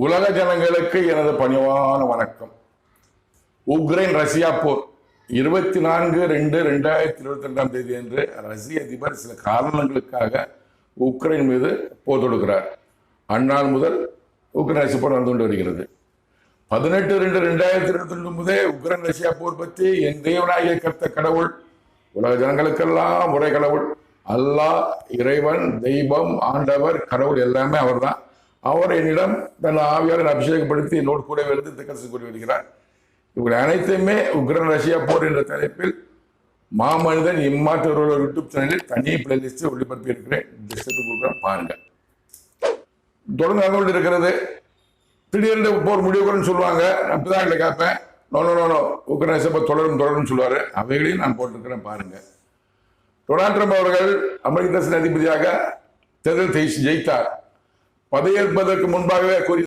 உலக ஜனங்களுக்கு எனது பணிவான வணக்கம். உக்ரைன் ரஷ்யா போர் 24/2/2022 அன்று ரஷ்ய அதிபர் சில காரணங்களுக்காக உக்ரைன் மீது போர் தொடுக்கிறார். அந்நாள் முதல் உக்ரைன் ரஷ்யா போர் நடந்து கொண்டு வருகிறது. 18/2/2022 முதல் உக்ரைன் ரஷ்யா போர் பற்றி என் தேவனாகிய கர்த்தர் கடவுள், உலக ஜனங்களுக்கெல்லாம் ஒரே கடவுள், அல்லாஹ், இறைவன், தெய்வம், ஆண்டவர், கடவுள் எல்லாமே அவர் தான். அவர் என்னிடம் தன் ஆவியாளர் அபிஷேகப்படுத்தி என்னோடு கூடவே இருந்து திக்கரசு கூறி வருகிறார். இவர்கள் அனைத்துமே உக்ரைன் ரஷ்யா போர் என்ற தலைப்பில் மாமனிதன் இம்மாற்று யூடியூப் சேனலில் தனி பிளேலிஸ்ட் ஒளிபரப்பி இருக்கிறேன். பாருங்க. தொடர்ந்து நடந்து கொண்டு இருக்கிறது. திடீர்னு போர் முடிவுக்குன்னு சொல்லுவாங்க. அப்பதான் கேட்பேன், நோ உக்ரைன் ரஷ்யா போர் தொடரும் சொல்லுவாரு. அவைகளையும் நான் போட்டிருக்கிறேன் பாருங்க. டொனால்ட் ட்ரம்ப் அவர்கள் அமெரிக்க அதிபதியாக தேர்தல் ஜெயித்தார். பதவியேற்பதற்கு முன்பாகவே கூறி